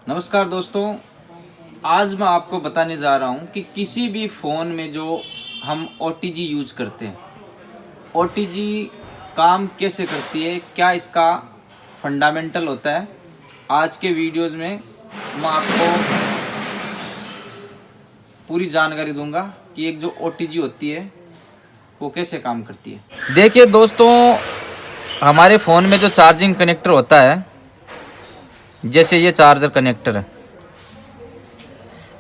नमस्कार दोस्तों, आज मैं आपको बताने जा रहा हूं कि किसी भी फ़ोन में जो हम OTG यूज़ करते हैं, OTG काम कैसे करती है, क्या इसका फंडामेंटल होता है। आज के वीडियोज़ में मैं आपको पूरी जानकारी दूंगा कि एक जो OTG होती है वो कैसे काम करती है। देखिए दोस्तों, हमारे फ़ोन में जो चार्जिंग कनेक्टर होता है, जैसे ये चार्जर कनेक्टर है,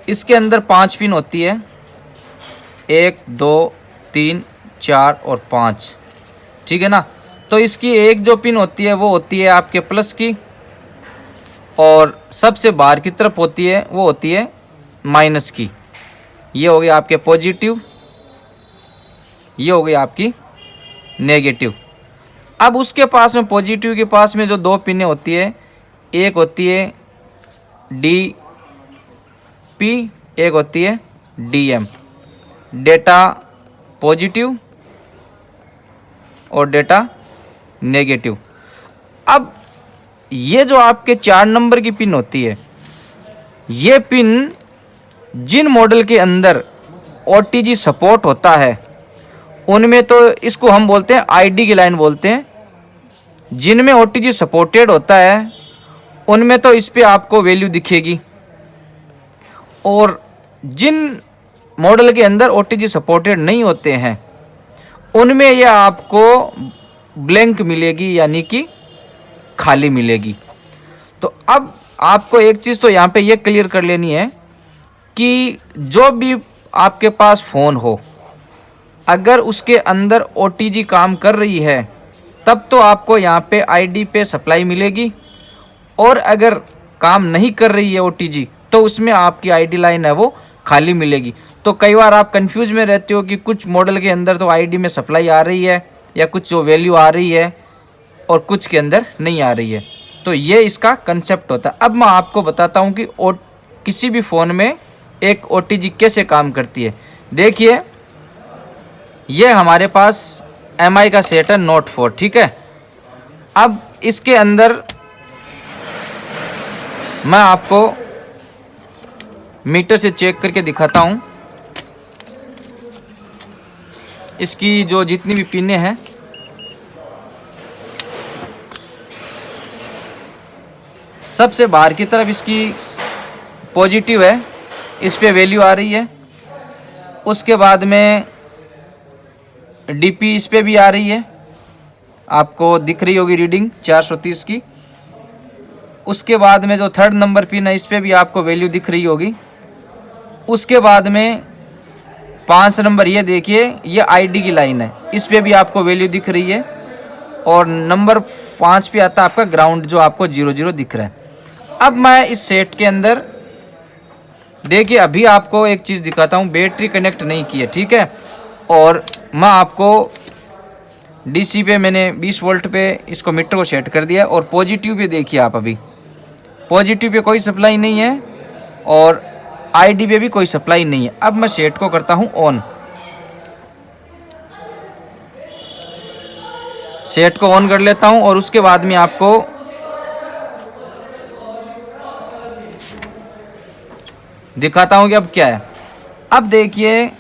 इसके अंदर 5 पिन होती है, 1 2 3 4 और 5, ठीक है ना। तो इसकी एक जो पिन होती है वो होती है आपके प्लस की, और सबसे बाहर की तरफ होती है वो होती है माइनस की। ये हो गया आपके पॉजिटिव, ये हो गई आपकी नेगेटिव। अब उसके पास में पॉजिटिव के पास में जो 2 पिनें होती है, एक होती है डी पी, एक होती है डी एम, डेटा पॉजिटिव और डेटा नेगेटिव। अब ये जो आपके 4 नंबर की पिन होती है, ये पिन जिन मॉडल के अंदर OTG सपोर्ट होता है उनमें तो इसको हम बोलते हैं आईडी की लाइन बोलते हैं। जिनमें OTG सपोर्टेड होता है उनमें तो इस पे आपको वैल्यू दिखेगी, और जिन मॉडल के अंदर OTG सपोर्टेड नहीं होते हैं उनमें यह आपको ब्लैंक मिलेगी, यानी कि खाली मिलेगी। तो अब आपको एक चीज़ तो यहाँ पे ये क्लियर कर लेनी है कि जो भी आपके पास फ़ोन हो, अगर उसके अंदर OTG काम कर रही है तब तो आपको यहाँ पे आईडी पे सप्लाई मिलेगी, और अगर काम नहीं कर रही है OTG तो उसमें आपकी आईडी लाइन है वो खाली मिलेगी। तो कई बार आप कंफ्यूज में रहते हो कि कुछ मॉडल के अंदर तो आईडी में सप्लाई आ रही है या कुछ जो वैल्यू आ रही है और कुछ के अंदर नहीं आ रही है। तो ये इसका कंसेप्ट होता है। अब मैं आपको बताता हूँ कि किसी भी फ़ोन में एक OTG कैसे काम करती है। देखिए, ये हमारे पास MI का सेट है Note 4, ठीक है। अब इसके अंदर मैं आपको मीटर से चेक करके दिखाता हूँ। इसकी जो जितनी भी पिनें हैं, सबसे बाहर की तरफ इसकी पॉजिटिव है, इस पे वैल्यू आ रही है। उसके बाद में DP इस पे भी आ रही है, आपको दिख रही होगी रीडिंग 430 की। उसके बाद में जो 3rd नंबर पिन है, इस पे भी आपको वैल्यू दिख रही होगी। उसके बाद में 5 नंबर, ये देखिए, ये आईडी की लाइन है, इस पे भी आपको वैल्यू दिख रही है। और नंबर 5 पे आता है आपका ग्राउंड, जो आपको 00 दिख रहा है। अब मैं इस सेट के अंदर देखिए, अभी आपको एक चीज़ दिखाता हूँ, बैटरी कनेक्ट नहीं की है, ठीक है। और मैं आपको DC पे मैंने 20 वोल्ट पे इसको मीटर को सेट कर दिया, और पॉजिटिव पे देखिए आप, अभी पॉजिटिव पे कोई सप्लाई नहीं है और आईडी पे भी कोई सप्लाई नहीं है। अब मैं सेट को करता हूँ ऑन। सेट को ऑन कर लेता हूँ और उसके बाद में आपको दिखाता हूँ कि अब क्या है। अब देखिए,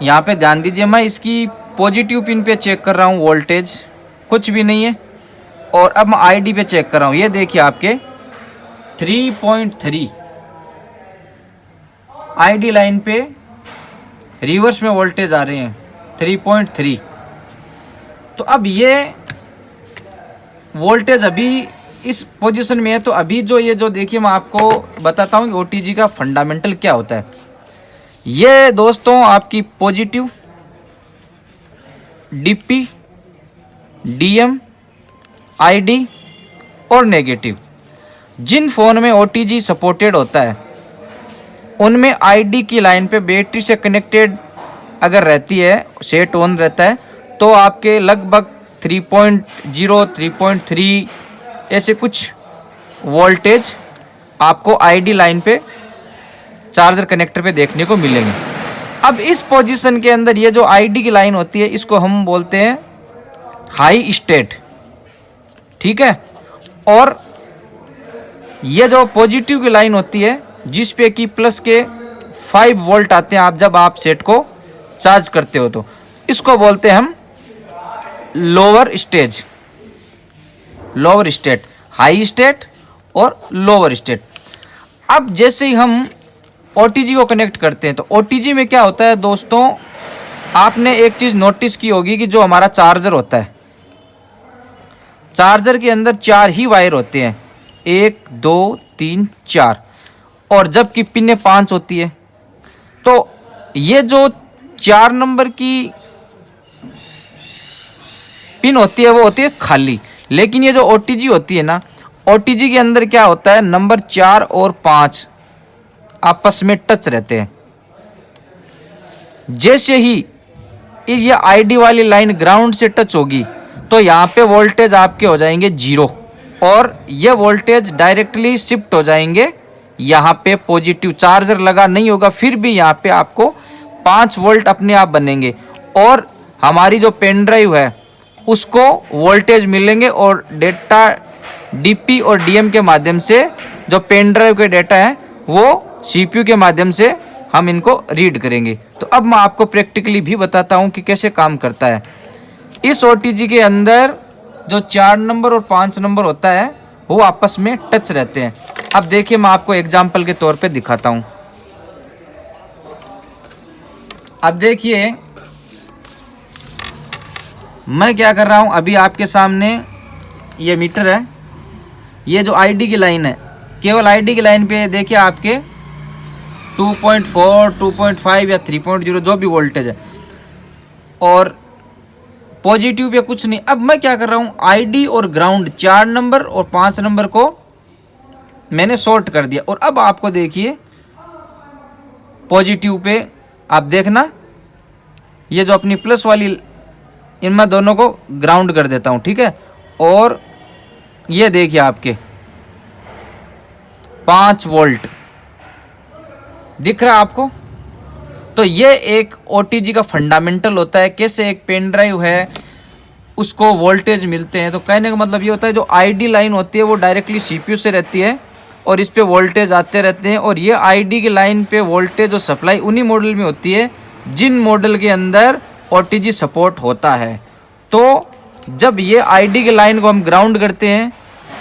यहाँ पे ध्यान दीजिए, मैं इसकी पॉजिटिव पिन पे चेक कर रहा हूँ, वोल्टेज कुछ भी नहीं है। और अब मैं आईडी पे चेक कर रहा हूँ, ये देखिए आपके 3.3 आईडी लाइन पे रिवर्स में वोल्टेज आ रहे हैं, 3.3। तो अब ये वोल्टेज अभी इस पोजीशन में है। तो अभी जो देखिए, मैं आपको बताता हूँ कि OTG का फंडामेंटल क्या होता है। ये दोस्तों आपकी पॉजिटिव, DP, DM, ID और नेगेटिव, जिन फ़ोन में OTG सपोर्टेड होता है उनमें आईडी की लाइन पे बैटरी से कनेक्टेड अगर रहती है, सेट ऑन रहता है, तो आपके लगभग 3.0 3.3 ऐसे कुछ वोल्टेज आपको आईडी लाइन पे चार्जर कनेक्टर पे देखने को मिलेंगे। अब इस पोजीशन के अंदर ये जो आईडी की लाइन होती है, इसको हम बोलते हैं हाई स्टेट, ठीक है। और ये जो पॉजिटिव की लाइन होती है जिस पे कि प्लस के 5 वोल्ट आते हैं आप जब आप सेट को चार्ज करते हो, तो इसको बोलते हैं हम lower stage, lower state, high state और लोअर स्टेट। अब जैसे ही हम OTG को कनेक्ट करते हैं तो OTG में क्या होता है दोस्तों, आपने एक चीज़ नोटिस की होगी कि जो हमारा चार्जर होता है, चार्जर के अंदर 4 ही वायर होते हैं, 1 2 3 4, और जबकि पिन 5 होती है। तो ये जो 4 नंबर की पिन होती है वो होती है खाली, लेकिन ये जो OTG होती है ना, OTG के अंदर क्या होता है, नंबर 4 और 5 आपस में टच रहते हैं। जैसे ही ये ID वाली लाइन ग्राउंड से टच होगी तो यहाँ पे वोल्टेज आपके हो जाएंगे 0, और ये वोल्टेज डायरेक्टली शिफ्ट हो जाएंगे यहाँ पे पॉजिटिव। चार्जर लगा नहीं होगा फिर भी यहाँ पे आपको 5 वोल्ट अपने आप बनेंगे, और हमारी जो पेन ड्राइव है उसको वोल्टेज मिलेंगे, और डेटा DP और DM के माध्यम से जो पेन ड्राइव के डेटा है वो CPU के माध्यम से हम इनको रीड करेंगे। तो अब मैं आपको प्रैक्टिकली भी बताता हूँ कि कैसे काम करता है। इस OTG के अंदर जो 4 नंबर और 5 नंबर होता है वो आपस में टच रहते हैं। अब देखिए मैं आपको एग्जाम्पल के तौर पे दिखाता हूँ। अब देखिए मैं क्या कर रहा हूँ, अभी आपके सामने ये मीटर है, ये जो ID की लाइन है, केवल ID की लाइन पे देखिए आपके 2.4, 2.5 या 3.0 जो भी वोल्टेज है, और पॉजिटिव पे कुछ नहीं। अब मैं क्या कर रहा हूँ, ID और ग्राउंड 4 नंबर और 5 नंबर को मैंने शॉर्ट कर दिया, और अब आपको देखिए पॉजिटिव पे आप देखना, ये जो अपनी प्लस वाली, इनमें दोनों को ग्राउंड कर देता हूँ, ठीक है। और ये देखिए आपके 5 वोल्ट दिख रहा है आपको। तो ये एक OTG का फंडामेंटल होता है, कैसे एक पेन ड्राइव है उसको वोल्टेज मिलते हैं। तो कहने का मतलब ये होता है जो ID लाइन होती है वो डायरेक्टली CPU से रहती है और इस पे वोल्टेज आते रहते हैं, और ये ID की लाइन पे वोल्टेज और सप्लाई उन्हीं मॉडल में होती है जिन मॉडल के अंदर OTG सपोर्ट होता है। तो जब ये ID की लाइन को हम ग्राउंड करते हैं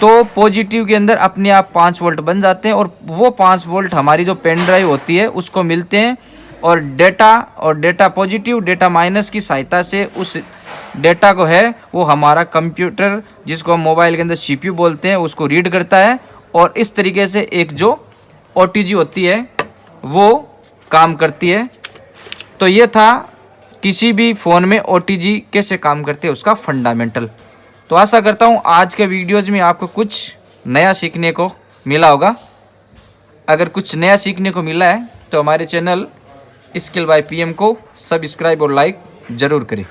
तो पॉजिटिव के अंदर अपने आप 5 वोल्ट बन जाते हैं, और वो 5 वोल्ट हमारी जो पेन ड्राइव होती है उसको मिलते हैं, और डेटा पॉजिटिव डेटा माइनस की सहायता से उस डेटा को है वो हमारा कंप्यूटर, जिसको हम मोबाइल के अंदर CPU बोलते हैं, उसको रीड करता है, और इस तरीके से एक जो OTG होती है वो काम करती है। तो ये था किसी भी फ़ोन में OTG कैसे काम करते हैं उसका फंडामेंटल। तो आशा करता हूँ आज के वीडियोज़ में आपको कुछ नया सीखने को मिला होगा। अगर कुछ नया सीखने को मिला है तो हमारे चैनल स्किल बाय PM को सब्सक्राइब और लाइक ज़रूर करें।